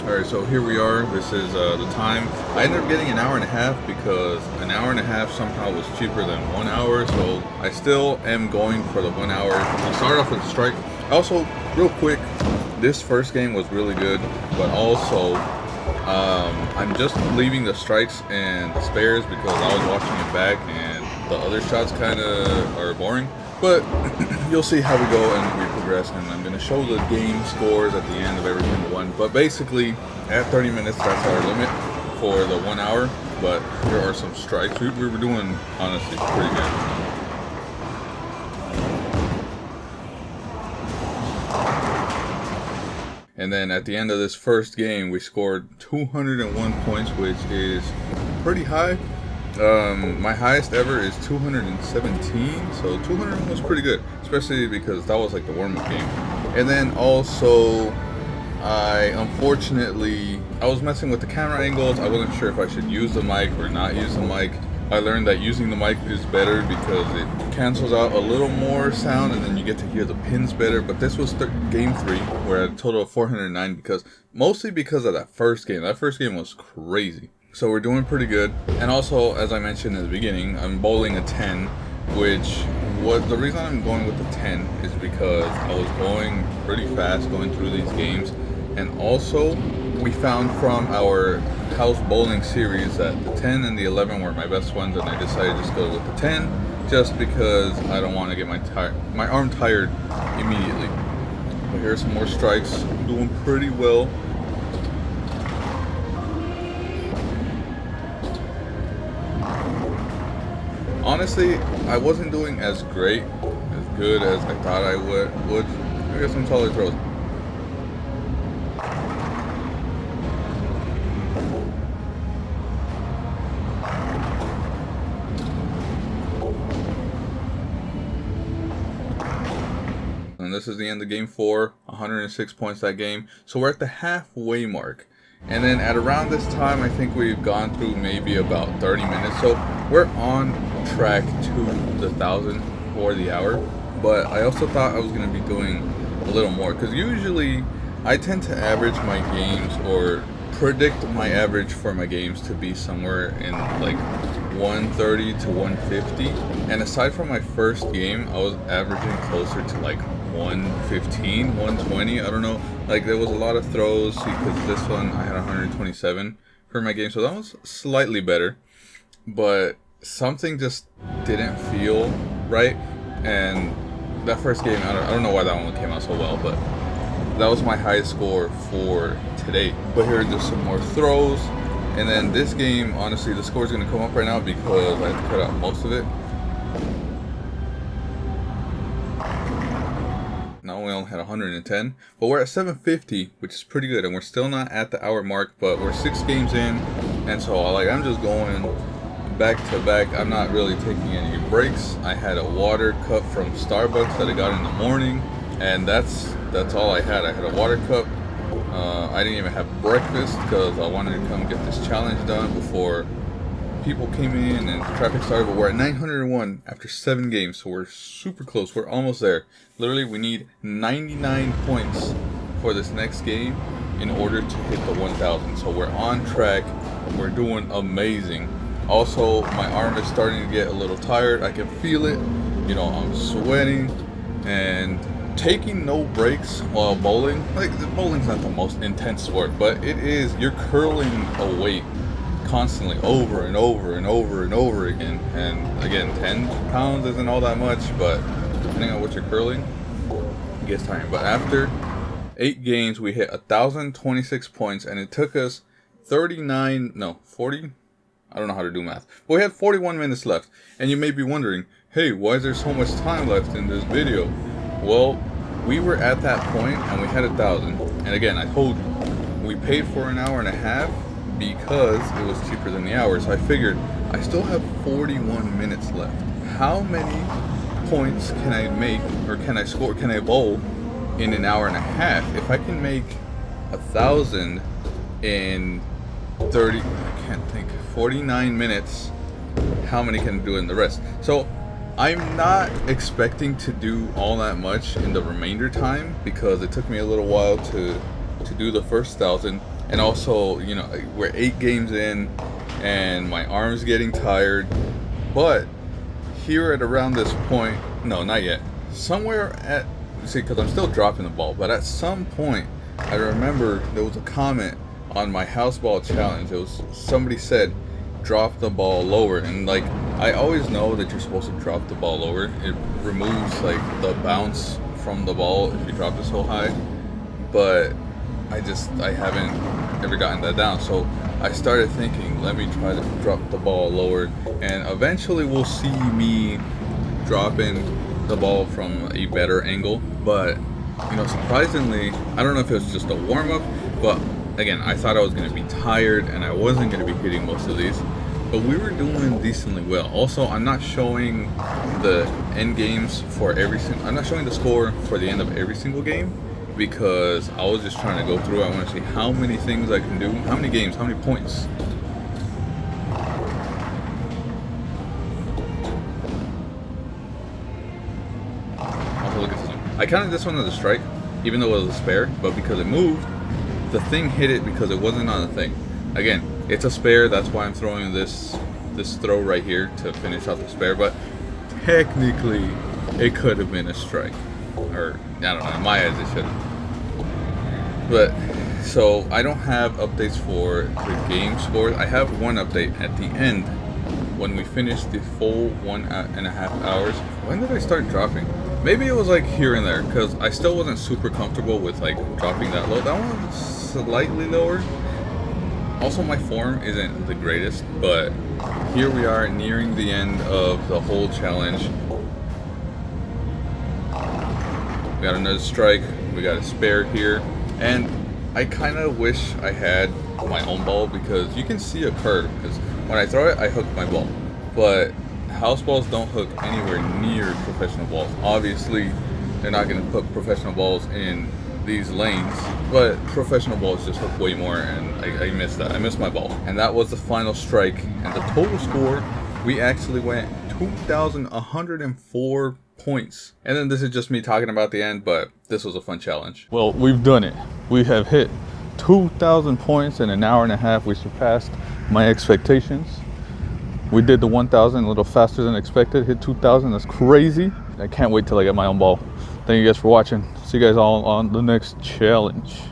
Alright, so here we are. This is the time. I ended up getting an hour and a half because an hour and a half somehow was cheaper than 1 hour, so I still am going for the 1 hour. I started off with a strike. Also, real quick, this first game was really good, but also I'm just leaving the strikes and the spares because I was watching it back and the other shots kind of are boring. But you'll see how we go and we progress, and I'm going to show the game scores at the end of every single one. But basically, at 30 minutes, that's our limit for the 1 hour. But here are some strikes. We were doing, honestly, pretty good. And then at the end of this first game, we scored 201 points, which is pretty high. My highest ever is 217, so 200 was pretty good, especially because that was like the warm-up game. And then also, I was messing with the camera angles. I wasn't sure if I should use the mic or not use the mic. I learned that using the mic is better because it cancels out a little more sound and then you get to hear the pins better. But this was game 3, where I had a total of 409 mostly because of that first game. That first game was crazy. So we're doing pretty good. And also, as I mentioned in the beginning, I'm bowling a 10, which was the reason I'm going with the 10 is because I was going pretty fast going through these games. And also, we found from our house bowling series that the 10 and the 11 were my best ones, and I decided to just go with the 10 just because I don't want to get my arm tired immediately. But here's some more strikes. I'm doing pretty well. Honestly, I wasn't doing as good as I thought I would. I got some taller throws. And this is the end of game 4, 106 points that game. So we're at the halfway mark. And then at around this time, I think we've gone through maybe about 30 minutes. So we're on track to the 1,000 for the hour. But I also thought I was going to be doing a little more, because usually I tend to average my games or predict my average for my games to be somewhere in like 130 to 150. And aside from my first game, I was averaging closer to like 115, 120. I don't know. Like, there was a lot of throws because this one I had 127 for my game, so that was slightly better. But something just didn't feel right. And that first game, I don't know why that one came out so well, but that was my highest score for today. But here are just some more throws. And then this game, honestly, the score is going to come up right now because I have to cut out most of it. Now we only had 110, but we're at 750, which is pretty good, and we're still not at the hour mark, but we're 6 games in, and so I'm just going back to back. I'm not really taking any breaks. I had a water cup from Starbucks that I got in the morning, and that's all I had. I had a water cup. I didn't even have breakfast because I wanted to come get this challenge done before people came in and traffic started. But we're at 901 after 7 games, so we're super close. We're almost there. Literally, we need 99 points for this next game in order to hit the 1,000. So we're on track. We're doing amazing. Also, my arm is starting to get a little tired. I can feel it. You know, I'm sweating and taking no breaks while bowling. Like, bowling's not the most intense sport, but it is. You're curling a weight constantly over and over and over and over again. And again, 10 pounds isn't all that much, but depending on what you're curling, it gets tiring. But after 8 games, we hit 1,026 points, and it took us 40, I don't know how to do math, but we had 41 minutes left. And you may be wondering, hey, why is there so much time left in this video? Well, we were at that point and we had 1,000. And again, I told you, we paid for an hour and a half because it was cheaper than the hour. So I figured I still have 41 minutes left. How many points can I make, or can I bowl in an hour and a half? If I can make 1,000 in 49 minutes, how many can I do in the rest? So I'm not expecting to do all that much in the remainder time because it took me a little while to do the first 1,000. And also, you know, we're 8 games in and my arm's getting tired. But here at around this point, no, not yet. Somewhere at, see, because I'm still dropping the ball, but at some point, I remember there was a comment on my house ball challenge. It was, somebody said, drop the ball lower. And like, I always know that you're supposed to drop the ball lower. It removes like the bounce from the ball if you drop it so high. But I haven't ever gotten that down. So I started thinking, let me try to drop the ball lower, and eventually we'll see me dropping the ball from a better angle. But you know, surprisingly, I don't know if it was just a warm-up, but again, I thought I was going to be tired and I wasn't going to be hitting most of these, but we were doing decently well. Also, I'm not showing the end games for every single, I'm not showing the score for the end of every single game, because I was just trying to go through. I want to see how many things I can do, how many games, how many points. Also, look at this one. I counted this one as a strike, even though it was a spare, but because it moved, the thing hit it because it wasn't on the thing. Again, it's a spare, that's why I'm throwing this throw right here to finish out the spare, but technically it could have been a strike. Or, I don't know, in my eyes it should have. But, so I don't have updates for the game scores. I have one update at the end when we finish the full 1.5 hours. When did I start dropping? Maybe it was like here and there, because I still wasn't super comfortable with like dropping that low. That one was slightly lower. Also, my form isn't the greatest, but here we are nearing the end of the whole challenge. We got another strike, we got a spare here, and I kind of wish I had my own ball, because you can see a curve, because when I throw it, I hook my ball. But house balls don't hook anywhere near professional balls. Obviously, they're not going to put professional balls in these lanes, but professional balls just hook way more, and I missed that. I missed my ball. And that was the final strike, and the total score, we actually went 2,104 points. And then this is just me talking about the end, but this was a fun challenge. Well, we've done it. We have hit 2,000 points in an hour and a half. We surpassed my expectations. We did the 1,000 a little faster than expected. Hit 2,000. That's crazy. I can't wait till I get my own ball. Thank you guys for watching. See you guys all on the next challenge.